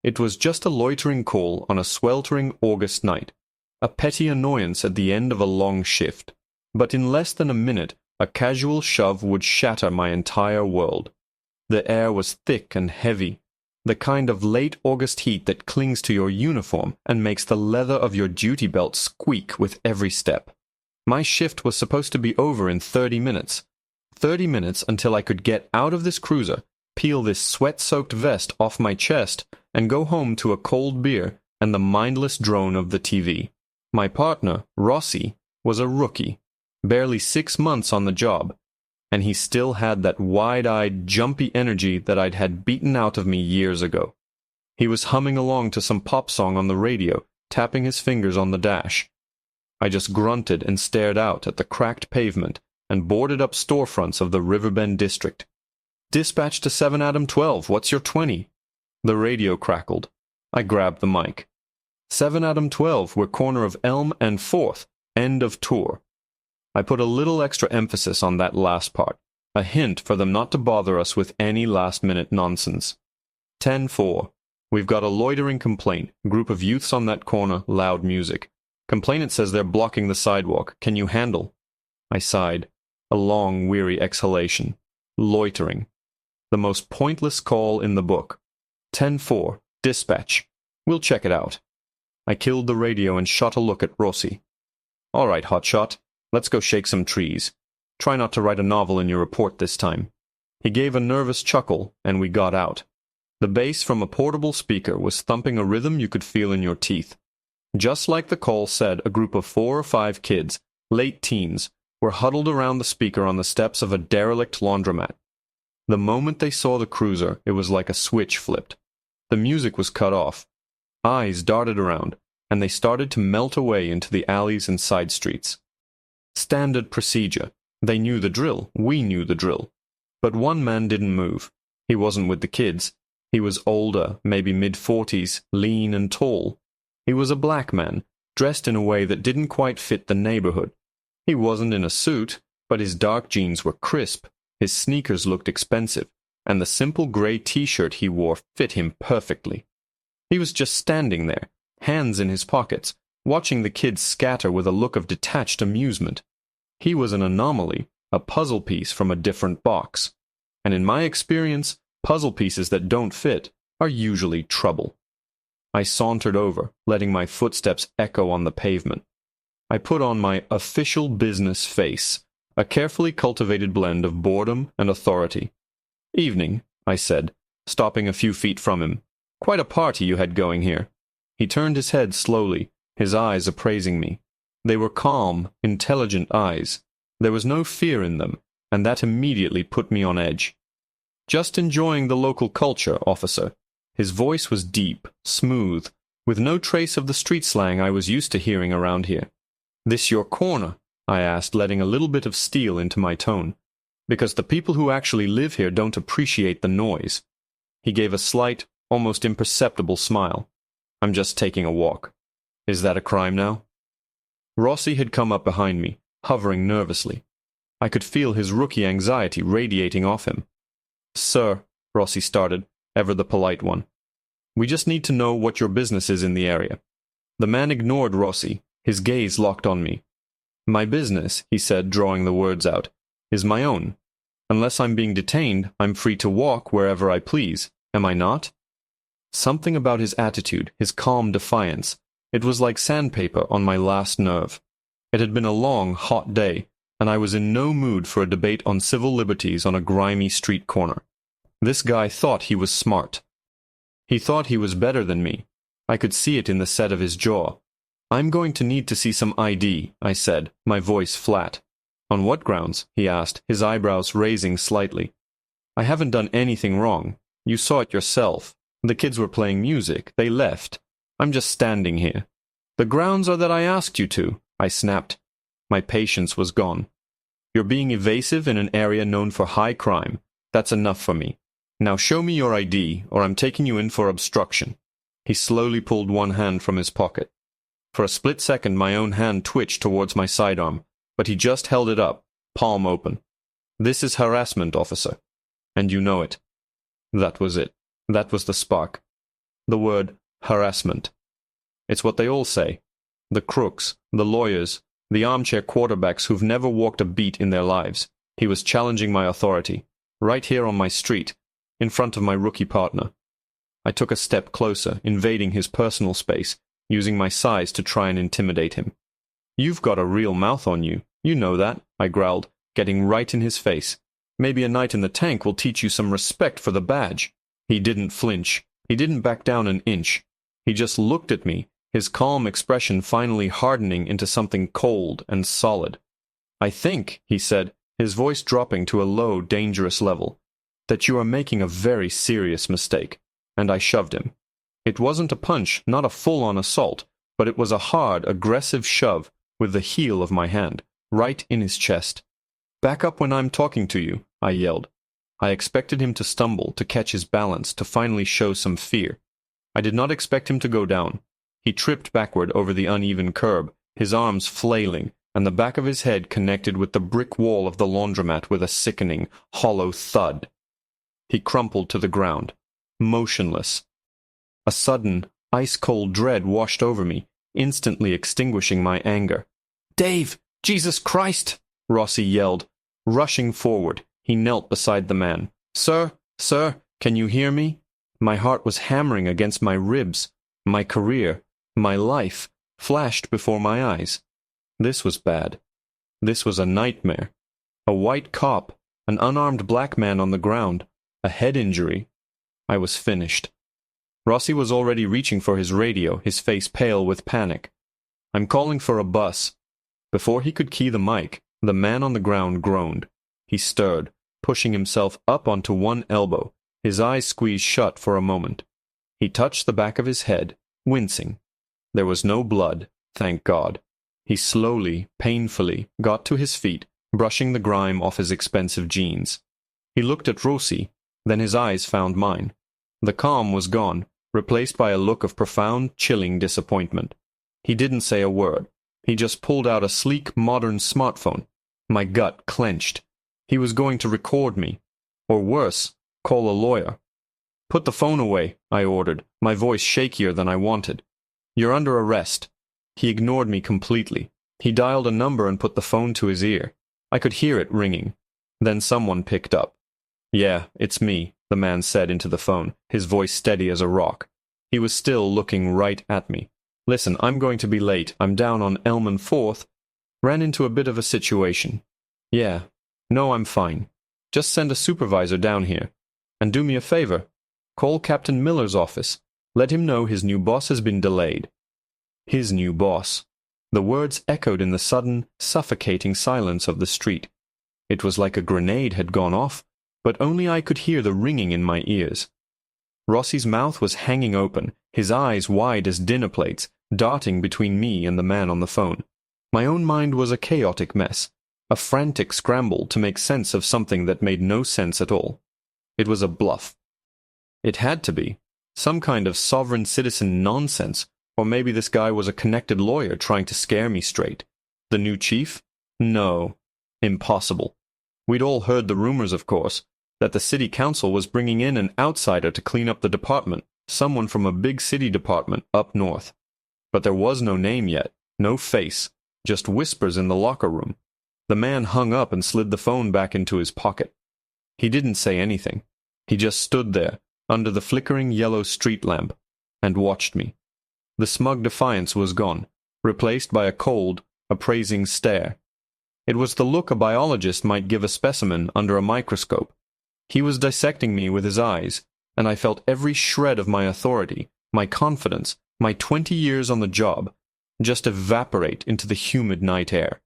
It was just a loitering call on a sweltering August night, a petty annoyance at the end of a long shift. But in less than a minute, a casual shove would shatter my entire world. The air was thick and heavy, the kind of late August heat that clings to your uniform and makes the leather of your duty belt squeak with every step. My shift was supposed to be over in 30 minutes. 30 minutes until I could get out of this cruiser, peel this sweat-soaked vest off my chest, and go home to a cold beer and the mindless drone of the TV. My partner, Rossi, was a rookie, barely 6 months on the job, and he still had that wide-eyed, jumpy energy that I'd had beaten out of me years ago. He was humming along to some pop song on the radio, tapping his fingers on the dash. I just grunted and stared out at the cracked pavement and boarded up storefronts of the Riverbend district. "Dispatch to 7 Adam 12, what's your 20? The radio crackled. I grabbed the mic. 7 Adam 12, we're corner of Elm and 4th, end of tour. I put a little extra emphasis on that last part, a hint for them not to bother us with any last-minute nonsense. 10-4. We've got a loitering complaint, group of youths on that corner, loud music. Complainant says they're blocking the sidewalk. Can you handle? I sighed, a long, weary exhalation. Loitering. The most pointless call in the book. 10-4. Dispatch. We'll check it out. I killed the radio and shot a look at Rossi. All right, hotshot. Let's go shake some trees. Try not to write a novel in your report this time. He gave a nervous chuckle, and we got out. The bass from a portable speaker was thumping a rhythm you could feel in your teeth. Just like the call said, a group of 4 or 5 kids, late teens, were huddled around the speaker on the steps of a derelict laundromat. The moment they saw the cruiser, it was like a switch flipped. The music was cut off. Eyes darted around, and they started to melt away into the alleys and side streets. Standard procedure. They knew the drill. We knew the drill. But one man didn't move. He wasn't with the kids. He was older, maybe mid-40s, lean and tall. He was a black man, dressed in a way that didn't quite fit the neighborhood. He wasn't in a suit, but his dark jeans were crisp, his sneakers looked expensive, and the simple gray t-shirt he wore fit him perfectly. He was just standing there, hands in his pockets, watching the kids scatter with a look of detached amusement. He was an anomaly, a puzzle piece from a different box. And in my experience, puzzle pieces that don't fit are usually trouble. I sauntered over, letting my footsteps echo on the pavement. I put on my official business face, a carefully cultivated blend of boredom and authority. "Evening," I said, stopping a few feet from him. "Quite a party you had going here." He turned his head slowly, his eyes appraising me. They were calm, intelligent eyes. There was no fear in them, and that immediately put me on edge. "Just enjoying the local culture, officer." His voice was deep, smooth, with no trace of the street slang I was used to hearing around here. "This your corner?" I asked, letting a little bit of steel into my tone. "Because the people who actually live here don't appreciate the noise." He gave a slight, almost imperceptible smile. "I'm just taking a walk." "Is that a crime now?" Rossi had come up behind me, hovering nervously. I could feel his rookie anxiety radiating off him. "Sir," Rossi started, ever the polite one, "we just need to know what your business is in the area." The man ignored Rossi, his gaze locked on me. "My business," he said, drawing the words out, "is my own. Unless I'm being detained, I'm free to walk wherever I please. Am I not?" Something about his attitude, his calm defiance, it was like sandpaper on my last nerve. It had been a long, hot day, and I was in no mood for a debate on civil liberties on a grimy street corner. This guy thought he was smart. He thought he was better than me. I could see it in the set of his jaw. "I'm going to need to see some ID," I said, my voice flat. "On what grounds?" he asked, his eyebrows raising slightly. "I haven't done anything wrong. You saw it yourself. The kids were playing music. They left. I'm just standing here." "The grounds are that I asked you to," I snapped. My patience was gone. "You're being evasive in an area known for high crime. That's enough for me. Now show me your ID, or I'm taking you in for obstruction." He slowly pulled one hand from his pocket. For a split second my own hand twitched towards my sidearm, but he just held it up, palm open. "This is harassment, officer. And you know it." That was it. That was the spark. The word harassment. It's what they all say. The crooks, the lawyers, the armchair quarterbacks who've never walked a beat in their lives. He was challenging my authority, right here on my street, in front of my rookie partner. I took a step closer, invading his personal space, using my size to try and intimidate him. "You've got a real mouth on you. You know that," I growled, getting right in his face. "Maybe a night in the tank will teach you some respect for the badge." He didn't flinch. He didn't back down an inch. He just looked at me, his calm expression finally hardening into something cold and solid. "I think," he said, his voice dropping to a low, dangerous level, "that you are making a very serious mistake." And I shoved him. It wasn't a punch, not a full-on assault, but it was a hard, aggressive shove with the heel of my hand, right in his chest. "Back up when I'm talking to you," I yelled. I expected him to stumble, to catch his balance, to finally show some fear. I did not expect him to go down. He tripped backward over the uneven curb, his arms flailing, and the back of his head connected with the brick wall of the laundromat with a sickening, hollow thud. He crumpled to the ground, motionless. A sudden, ice-cold dread washed over me, instantly extinguishing my anger. "Dave! Jesus Christ!" Rossi yelled. Rushing forward, he knelt beside the man. Sir, can you hear me?" My heart was hammering against my ribs. My career, my life, flashed before my eyes. This was bad. This was a nightmare. A white cop, an unarmed black man on the ground, a head injury. I was finished. Rossi was already reaching for his radio, his face pale with panic. "I'm calling for a bus." Before he could key the mic, the man on the ground groaned. He stirred, pushing himself up onto one elbow, his eyes squeezed shut for a moment. He touched the back of his head, wincing. There was no blood, thank God. He slowly, painfully, got to his feet, brushing the grime off his expensive jeans. He looked at Rossi, then his eyes found mine. The calm was gone, replaced by a look of profound, chilling disappointment. He didn't say a word. He just pulled out a sleek, modern smartphone. My gut clenched. He was going to record me. Or worse, call a lawyer. "Put the phone away," I ordered, my voice shakier than I wanted. "You're under arrest." He ignored me completely. He dialed a number and put the phone to his ear. I could hear it ringing. Then someone picked up. "Yeah, it's me," the man said into the phone, his voice steady as a rock. He was still looking right at me. "Listen, I'm going to be late. I'm down on Elm and 4th. Ran into a bit of a situation." "Yeah. No, I'm fine. Just send a supervisor down here. And do me a favor. Call Captain Miller's office. Let him know his new boss has been delayed." His new boss. The words echoed in the sudden, suffocating silence of the street. It was like a grenade had gone off, but only I could hear the ringing in my ears. Rossi's mouth was hanging open, his eyes wide as dinner plates, darting between me and the man on the phone. My own mind was a chaotic mess, a frantic scramble to make sense of something that made no sense at all. It was a bluff. It had to be. Some kind of sovereign citizen nonsense, or maybe this guy was a connected lawyer trying to scare me straight. The new chief? No. Impossible. We'd all heard the rumors, of course, that the city council was bringing in an outsider to clean up the department, someone from a big city department up north. But there was no name yet, no face, just whispers in the locker room. The man hung up and slid the phone back into his pocket. He didn't say anything. He just stood there, under the flickering yellow street lamp, and watched me. The smug defiance was gone, replaced by a cold, appraising stare. It was the look a biologist might give a specimen under a microscope. He was dissecting me with his eyes, and I felt every shred of my authority, my confidence, my 20 years on the job, just evaporate into the humid night air.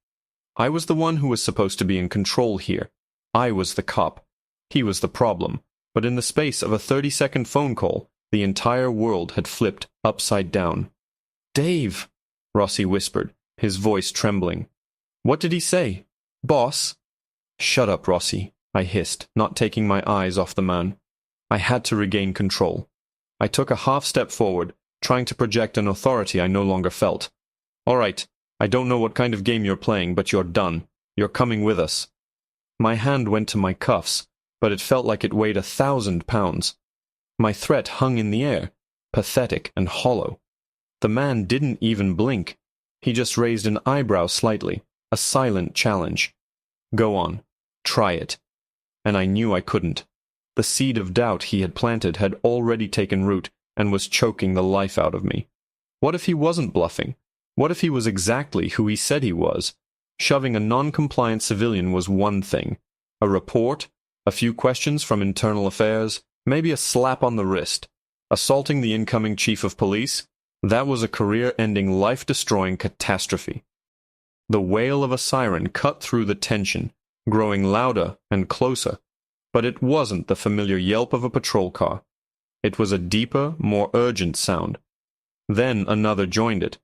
I was the one who was supposed to be in control here. I was the cop. He was the problem. But in the space of a 30-second phone call, the entire world had flipped upside down. "Dave," Rossi whispered, his voice trembling. "What did he say? Boss?" "Shut up, Rossi," I hissed, not taking my eyes off the man. I had to regain control. I took a half step forward, trying to project an authority I no longer felt. "All right, I don't know what kind of game you're playing, but you're done. You're coming with us." My hand went to my cuffs, but it felt like it weighed 1,000 pounds. My threat hung in the air, pathetic and hollow. The man didn't even blink. He just raised an eyebrow slightly, a silent challenge. Go on. Try it. And I knew I couldn't. The seed of doubt he had planted had already taken root and was choking the life out of me. What if he wasn't bluffing? What if he was exactly who he said he was? Shoving a non-compliant civilian was one thing. A report, a few questions from internal affairs, maybe a slap on the wrist. Assaulting the incoming chief of police, that was a career-ending, life-destroying catastrophe. The wail of a siren cut through the tension, growing louder and closer. But it wasn't the familiar yelp of a patrol car. It was a deeper, more urgent sound. Then another joined it.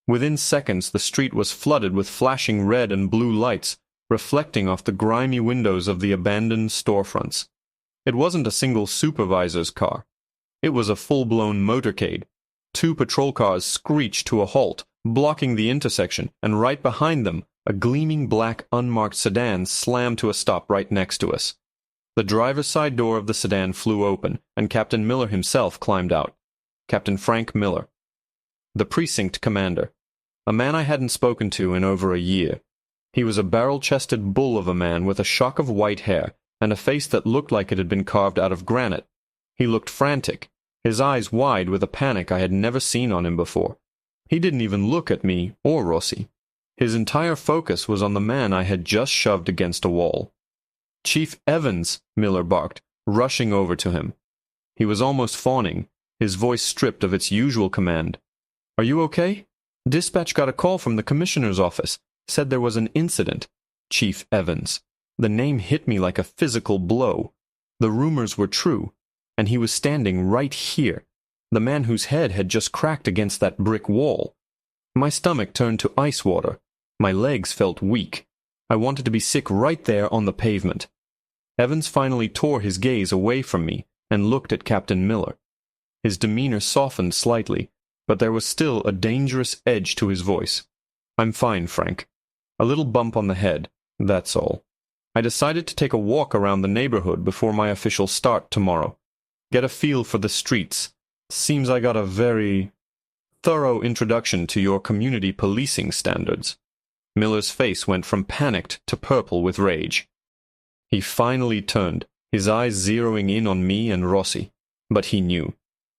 Within seconds the street was flooded with flashing red and blue lights, reflecting off the grimy windows of the abandoned storefronts. It wasn't a single supervisor's car. It was a full-blown motorcade. 2 patrol cars screeched to a halt, blocking the intersection, and right behind them, a gleaming black unmarked sedan slammed to a stop right next to us. The driver's side door of the sedan flew open, and Captain Miller himself climbed out. Captain Frank Miller. The precinct commander. A man I hadn't spoken to in over a year. He was a barrel-chested bull of a man with a shock of white hair and a face that looked like it had been carved out of granite. He looked frantic, his eyes wide with a panic I had never seen on him before. He didn't even look at me or Rossi. His entire focus was on the man I had just shoved against a wall. "Chief Evans!" Miller barked, rushing over to him. He was almost fawning, his voice stripped of its usual command. "Are you okay? Dispatch got a call from the commissioner's office. Said there was an incident." Chief Evans. The name hit me like a physical blow. The rumors were true, and he was standing right here, the man whose head had just cracked against that brick wall. My stomach turned to ice water. My legs felt weak. I wanted to be sick right there on the pavement. Evans finally tore his gaze away from me and looked at Captain Miller. His demeanor softened slightly, but there was still a dangerous edge to his voice. "I'm fine, Frank. A little bump on the head, that's all. I decided to take a walk around the neighborhood before my official start tomorrow. Get a feel for the streets. Seems I got a very thorough introduction to your community policing standards." Miller's face went from panicked to purple with rage. He finally turned, his eyes zeroing in on me and Rossi. But he knew.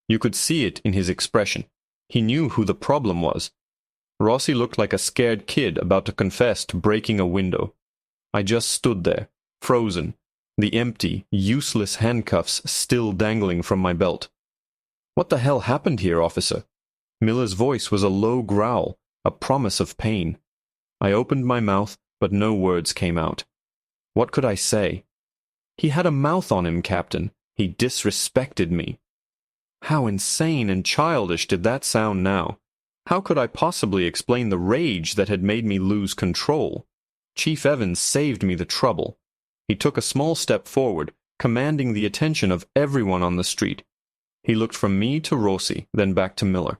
You could see it in his expression. He knew who the problem was. Rossi looked like a scared kid about to confess to breaking a window. I just stood there, frozen, the empty, useless handcuffs still dangling from my belt. "What the hell happened here, officer?" Miller's voice was a low growl, a promise of pain. I opened my mouth, but no words came out. What could I say? He had a mouth on him, Captain. He disrespected me. How insane and childish did that sound now? How could I possibly explain the rage that had made me lose control? Chief Evans saved me the trouble. He took a small step forward, commanding the attention of everyone on the street. He looked from me to Rossi, then back to Miller.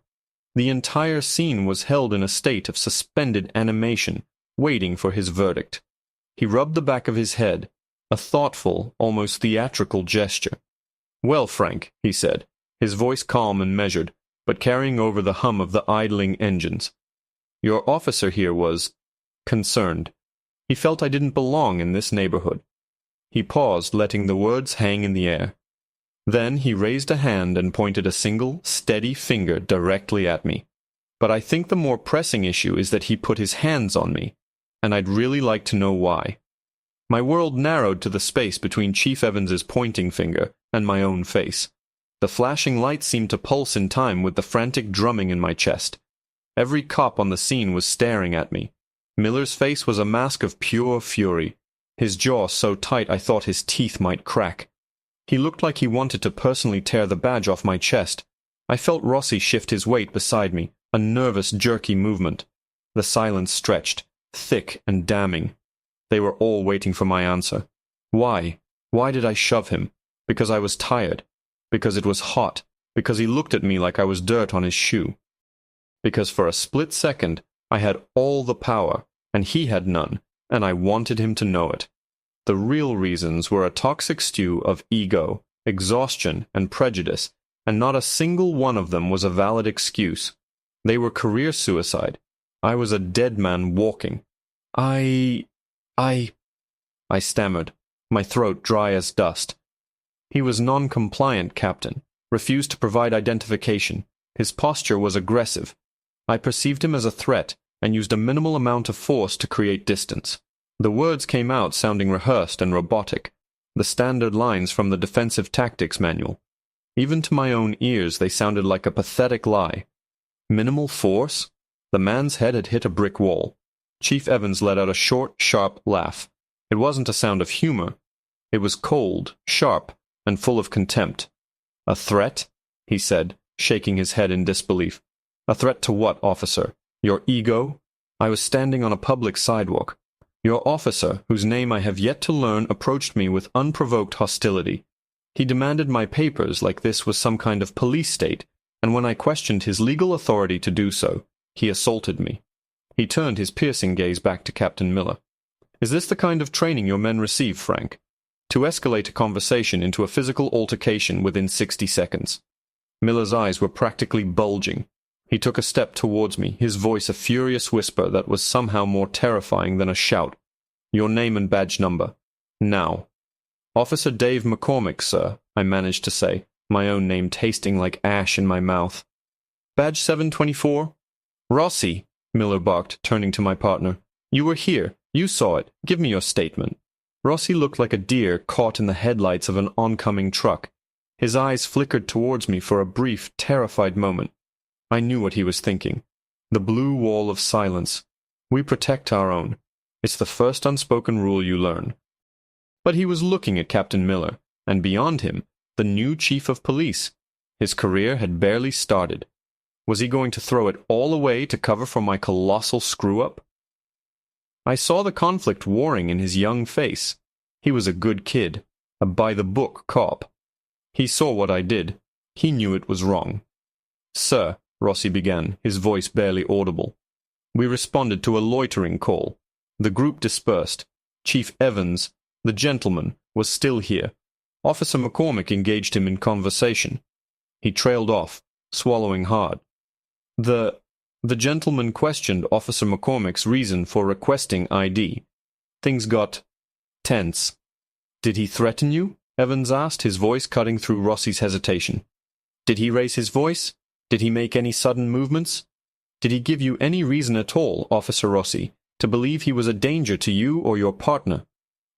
The entire scene was held in a state of suspended animation, waiting for his verdict. He rubbed the back of his head, a thoughtful, almost theatrical gesture. "Well, Frank," he said, his voice calm and measured, but carrying over the hum of the idling engines. "Your officer here was concerned. He felt I didn't belong in this neighborhood." He paused, letting the words hang in the air. Then he raised a hand and pointed a single, steady finger directly at me. "But I think the more pressing issue is that he put his hands on me, and I'd really like to know why." My world narrowed to the space between Chief Evans's pointing finger and my own face. The flashing light seemed to pulse in time with the frantic drumming in my chest. Every cop on the scene was staring at me. Miller's face was a mask of pure fury, his jaw so tight I thought his teeth might crack. He looked like he wanted to personally tear the badge off my chest. I felt Rossi shift his weight beside me, a nervous, jerky movement. The silence stretched, thick and damning. They were all waiting for my answer. Why? Why did I shove him? Because I was tired. Because it was hot. Because he looked at me like I was dirt on his shoe. Because for a split second, I had all the power, and he had none, and I wanted him to know it. The real reasons were a toxic stew of ego, exhaustion, and prejudice and not a single one of them was a valid excuse. They were career suicide. I was a dead man walking. I stammered, my throat dry as dust. He was non-compliant, Captain, refused to provide identification. His posture was aggressive. I perceived him as a threat and used a minimal amount of force to create distance. The words came out sounding rehearsed and robotic, the standard lines from the defensive tactics manual. Even to my own ears they sounded like a pathetic lie. Minimal force? The man's head had hit a brick wall. Chief Evans let out a short, sharp laugh. It wasn't a sound of humor. It was cold, sharp, and full of contempt. "A threat?" he said, shaking his head in disbelief. "A threat to what, officer? Your ego?" I was standing on a public sidewalk. Your officer, whose name I have yet to learn, approached me with unprovoked hostility. He demanded my papers like this was some kind of police state, and when I questioned his legal authority to do so, he assaulted me. He turned his piercing gaze back to Captain Miller. "Is this the kind of training your men receive, Frank? To escalate a conversation into a physical altercation within 60 seconds. Miller's eyes were practically bulging. He took a step towards me, his voice a furious whisper that was somehow more terrifying than a shout. "Your name and badge number. Now." "Officer Dave McCormick, sir," I managed to say, my own name tasting like ash in my mouth. "Badge 724? "Rossi," Miller barked, turning to my partner. "You were here. You saw it. Give me your statement." Rossi looked like a deer caught in the headlights of an oncoming truck. His eyes flickered towards me for a brief, terrified moment. I knew what he was thinking. The blue wall of silence. We protect our own. It's the first unspoken rule you learn. But he was looking at Captain Miller, and beyond him, the new chief of police. His career had barely started. Was he going to throw it all away to cover for my colossal screw-up? I saw the conflict warring in his young face. He was a good kid, a by-the-book cop. He saw what I did. He knew it was wrong. "Sir," Rossi began, his voice barely audible. "We responded to a loitering call. The group dispersed. Chief Evans, the gentleman, was still here. Officer McCormick engaged him in conversation. He trailed off, swallowing hard. The gentleman questioned Officer McCormick's reason for requesting ID. Things got tense." "Did he threaten you?" Evans asked, his voice cutting through Rossi's hesitation. "Did he raise his voice? Did he make any sudden movements? Did he give you any reason at all, Officer Rossi, to believe he was a danger to you or your partner?"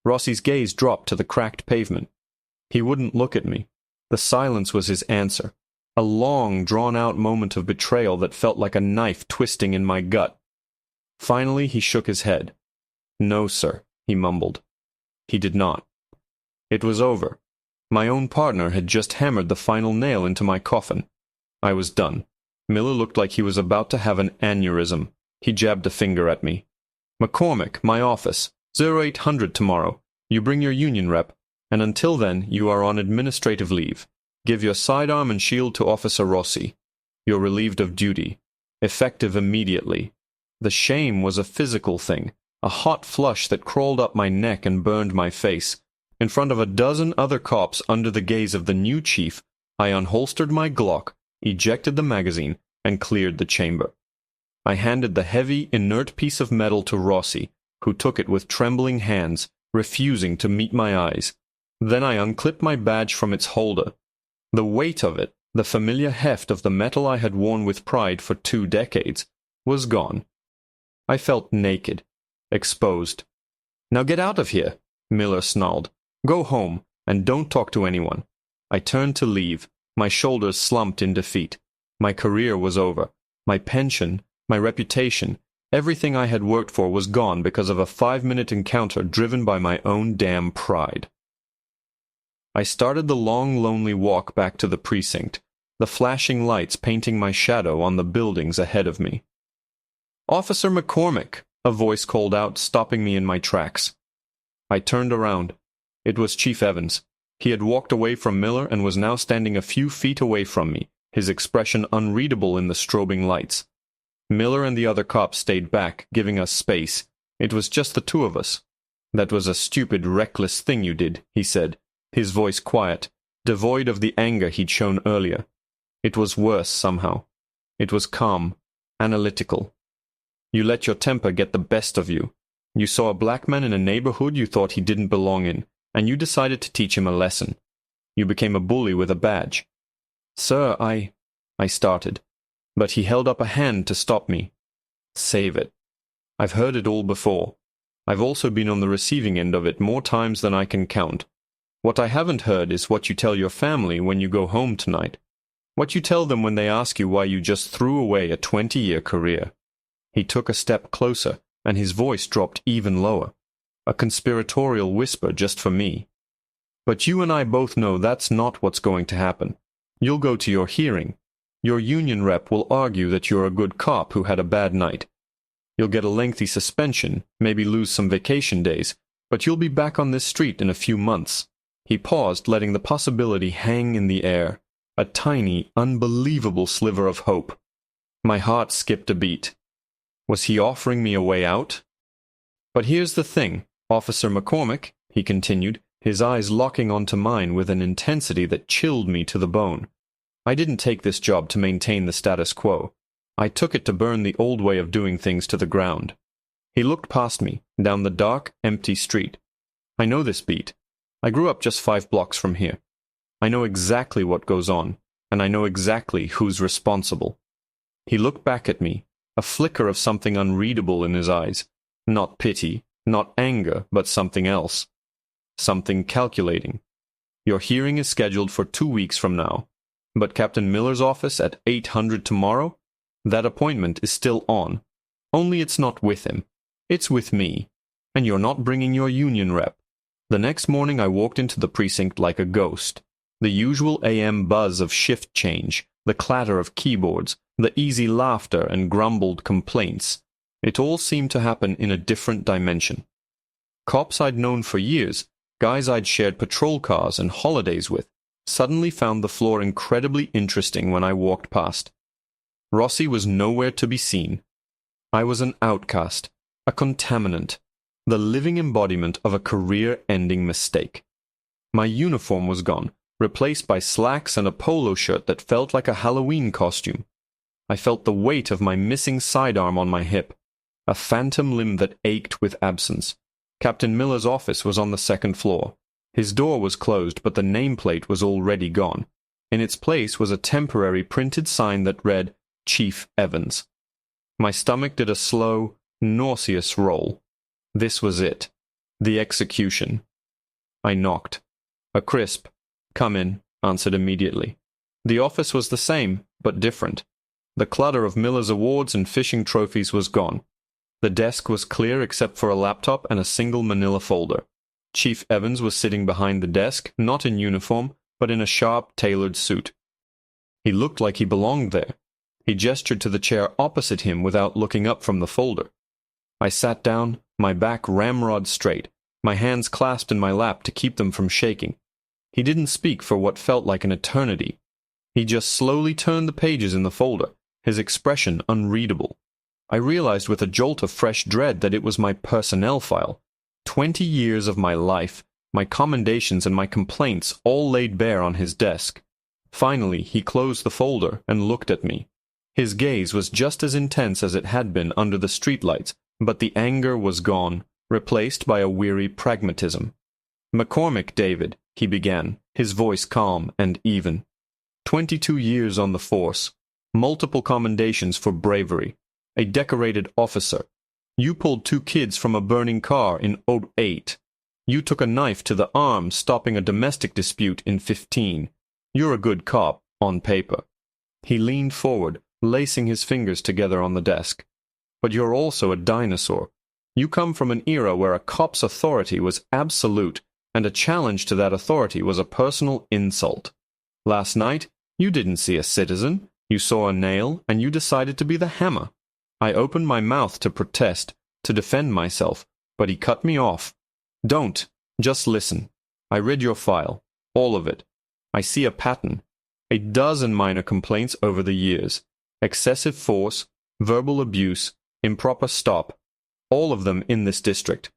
Rossi's gaze dropped to the cracked pavement. He wouldn't look at me. The silence was his answer. A long, drawn-out moment of betrayal that felt like a knife twisting in my gut. Finally, he shook his head. "No, sir," he mumbled. He did not. It was over. My own partner had just hammered the final nail into my coffin. I was done. Miller looked like he was about to have an aneurysm. He jabbed a finger at me. "McCormick, my office. 0800 tomorrow. You bring your union rep, and until then you are on administrative leave. Give your sidearm and shield to Officer Rossi. You're relieved of duty. Effective immediately." The shame was a physical thing, a hot flush that crawled up my neck and burned my face. In front of a dozen other cops under the gaze of the new chief, I unholstered my Glock, ejected the magazine, and cleared the chamber. I handed the heavy, inert piece of metal to Rossi, who took it with trembling hands, refusing to meet my eyes. Then I unclipped my badge from its holder. The weight of it, the familiar heft of the metal I had worn with pride for 2 decades, was gone. I felt naked, exposed. "Now get out of here," Miller snarled. "Go home, and don't talk to anyone." I turned to leave. My shoulders slumped in defeat. My career was over. My pension, my reputation, everything I had worked for was gone because of a 5-minute encounter driven by my own damn pride. I started the long, lonely walk back to the precinct, the flashing lights painting my shadow on the buildings ahead of me. "Officer McCormick," a voice called out, stopping me in my tracks. I turned around. It was Chief Evans. He had walked away from Miller and was now standing a few feet away from me, his expression unreadable in the strobing lights. Miller and the other cops stayed back, giving us space. It was just the 2 of us. "That was a stupid, reckless thing you did," he said, his voice quiet, devoid of the anger he'd shown earlier. It was worse somehow. It was calm, analytical. You let your temper get the best of you. You saw a black man in a neighborhood you thought he didn't belong in, and you decided to teach him a lesson. You became a bully with a badge. "Sir, I started, but he held up a hand to stop me. "Save it. I've heard it all before. I've also been on the receiving end of it more times than I can count. What I haven't heard is what you tell your family when you go home tonight. What you tell them when they ask you why you just threw away a 20-year career." He took a step closer, and his voice dropped even lower. A conspiratorial whisper just for me. "But you and I both know that's not what's going to happen. You'll go to your hearing. Your union rep will argue that you're a good cop who had a bad night. You'll get a lengthy suspension, maybe lose some vacation days, but you'll be back on this street in a few months." He paused, letting the possibility hang in the air, a tiny, unbelievable sliver of hope. My heart skipped a beat. Was he offering me a way out? "But here's the thing, Officer McCormick," he continued, his eyes locking onto mine with an intensity that chilled me to the bone. "I didn't take this job to maintain the status quo. I took it to burn the old way of doing things to the ground." He looked past me, down the dark, empty street. "I know this beat. I grew up just 5 blocks from here. I know exactly what goes on, and I know exactly who's responsible." He looked back at me, a flicker of something unreadable in his eyes. Not pity, not anger, but something else. Something calculating. "Your hearing is scheduled for 2 weeks from now. But Captain Miller's office at 800 tomorrow? That appointment is still on. Only it's not with him. It's with me. And you're not bringing your union rep." The next morning I walked into the precinct like a ghost. The usual AM buzz of shift change, the clatter of keyboards, the easy laughter and grumbled complaints. It all seemed to happen in a different dimension. Cops I'd known for years, guys I'd shared patrol cars and holidays with, suddenly found the floor incredibly interesting when I walked past. Rossi was nowhere to be seen. I was an outcast, a contaminant, the living embodiment of a career-ending mistake. My uniform was gone, replaced by slacks and a polo shirt that felt like a Halloween costume. I felt the weight of my missing sidearm on my hip, a phantom limb that ached with absence. Captain Miller's office was on the 2nd floor. His door was closed, but the nameplate was already gone. In its place was a temporary printed sign that read, "Chief Evans." My stomach did a slow, nauseous roll. This was it. The execution. I knocked. A crisp, "Come in," answered immediately. The office was the same, but different. The clutter of Miller's awards and fishing trophies was gone. The desk was clear except for a laptop and a single manila folder. Chief Evans was sitting behind the desk, not in uniform, but in a sharp, tailored suit. He looked like he belonged there. He gestured to the chair opposite him without looking up from the folder. I sat down, my back ramrod straight, my hands clasped in my lap to keep them from shaking. He didn't speak for what felt like an eternity. He just slowly turned the pages in the folder, his expression unreadable. I realized with a jolt of fresh dread that it was my personnel file. 20 years of my life, my commendations and my complaints all laid bare on his desk. Finally, he closed the folder and looked at me. His gaze was just as intense as it had been under the streetlights, but the anger was gone, replaced by a weary pragmatism. "McCormick, David," he began, his voice calm and even. 22 years on the force, multiple commendations for bravery, a decorated officer. You pulled 2 kids from a burning car in 08. You took a knife to the arm stopping a domestic dispute in 15. You're a good cop, on paper. He leaned forward, lacing his fingers together on the desk. But you're also a dinosaur. You come from an era where a cop's authority was absolute, and a challenge to that authority was a personal insult. Last night, you didn't see a citizen. You saw a nail, and you decided to be the hammer. I opened my mouth to protest, to defend myself, but he cut me off. "Don't. Just listen. I read your file. All of it. I see a pattern. A dozen minor complaints over the years. Excessive force, verbal abuse, improper stop. All of them in this district.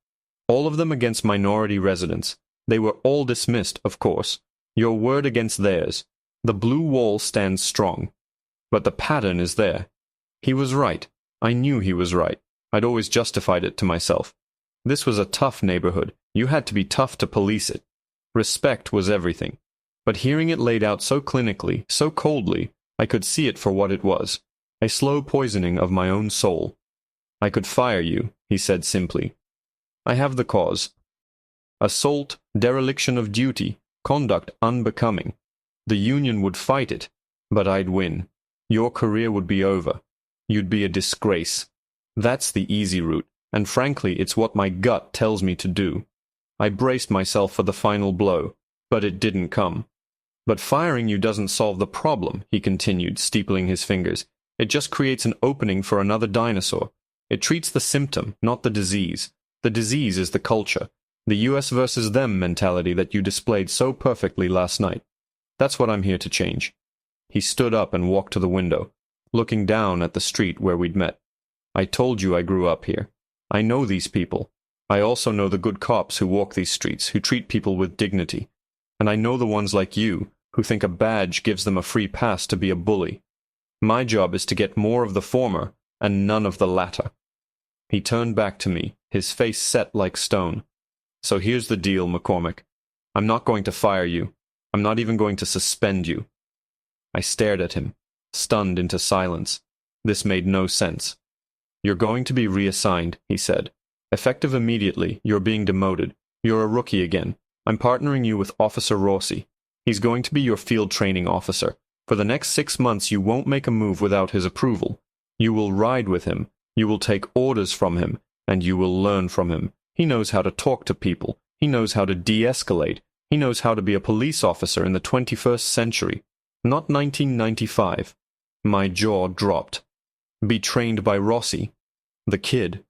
All of them against minority residents. They were all dismissed, of course. Your word against theirs. The blue wall stands strong, but the pattern is there. He was right. I knew he was right. I'd always justified it to myself. This was a tough neighborhood. You had to be tough to police it. Respect was everything. But hearing it laid out so clinically, so coldly, I could see it for what it was. A slow poisoning of my own soul. I could fire you, he said simply. I have the cause. Assault, dereliction of duty, conduct unbecoming. The union would fight it, but I'd win. Your career would be over. You'd be a disgrace. That's the easy route, and frankly, it's what my gut tells me to do. I braced myself for the final blow, but it didn't come. But firing you doesn't solve the problem, he continued, steepling his fingers. It just creates an opening for another dinosaur. It treats the symptom, not the disease. The disease is the culture, the US versus them mentality that you displayed so perfectly last night. That's what I'm here to change. He stood up and walked to the window, looking down at the street where we'd met. I told you I grew up here. I know these people. I also know the good cops who walk these streets, who treat people with dignity. And I know the ones like you, who think a badge gives them a free pass to be a bully. My job is to get more of the former and none of the latter. He turned back to me, his face set like stone. So here's the deal, McCormick. I'm not going to fire you. I'm not even going to suspend you. I stared at him, stunned into silence. This made no sense. You're going to be reassigned, he said. Effective immediately, you're being demoted. You're a rookie again. I'm partnering you with Officer Rossi. He's going to be your field training officer. For the next 6 months, you won't make a move without his approval. You will ride with him. You will take orders from him, and you will learn from him. He knows how to talk to people. He knows how to de-escalate. He knows how to be a police officer in the 21st century, not 1995. My jaw dropped. Be trained by Rossi. The kid.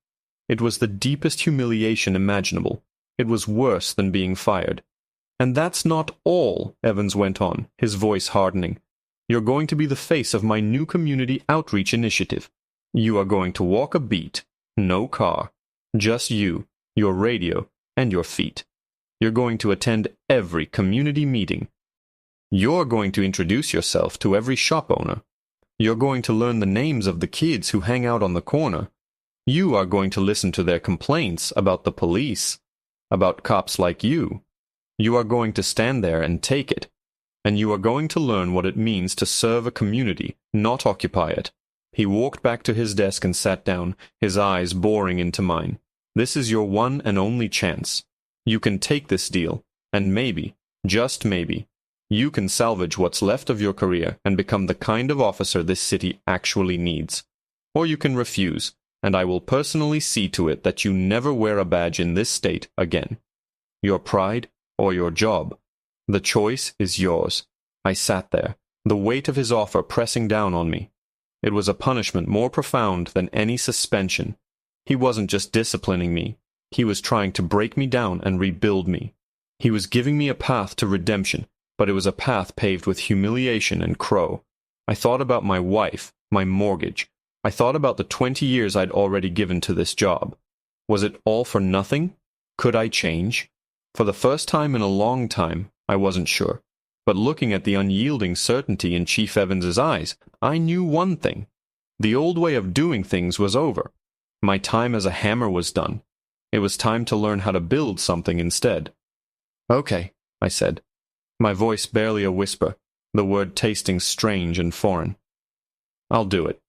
It was the deepest humiliation imaginable. It was worse than being fired. And that's not all, Evans went on, his voice hardening. You're going to be the face of my new community outreach initiative. You are going to walk a beat. No car. Just you, your radio, and your feet. You're going to attend every community meeting. You're going to introduce yourself to every shop owner. You're going to learn the names of the kids who hang out on the corner. You are going to listen to their complaints about the police, about cops like you. You are going to stand there and take it. And you are going to learn what it means to serve a community, not occupy it. He walked back to his desk and sat down, his eyes boring into mine. This is your one and only chance. You can take this deal, and maybe, just maybe, you can salvage what's left of your career and become the kind of officer this city actually needs. Or you can refuse, and I will personally see to it that you never wear a badge in this state again. Your pride or your job. The choice is yours. I sat there, the weight of his offer pressing down on me. It was a punishment more profound than any suspension. He wasn't just disciplining me. He was trying to break me down and rebuild me. He was giving me a path to redemption, but it was a path paved with humiliation and crow. I thought about my wife, my mortgage. I thought about the 20 years I'd already given to this job. Was it all for nothing? Could I change? For the first time in a long time, I wasn't sure. But looking at the unyielding certainty in Chief Evans's eyes, I knew one thing. The old way of doing things was over. My time as a hammer was done. It was time to learn how to build something instead. Okay, I said, my voice barely a whisper, the word tasting strange and foreign. I'll do it.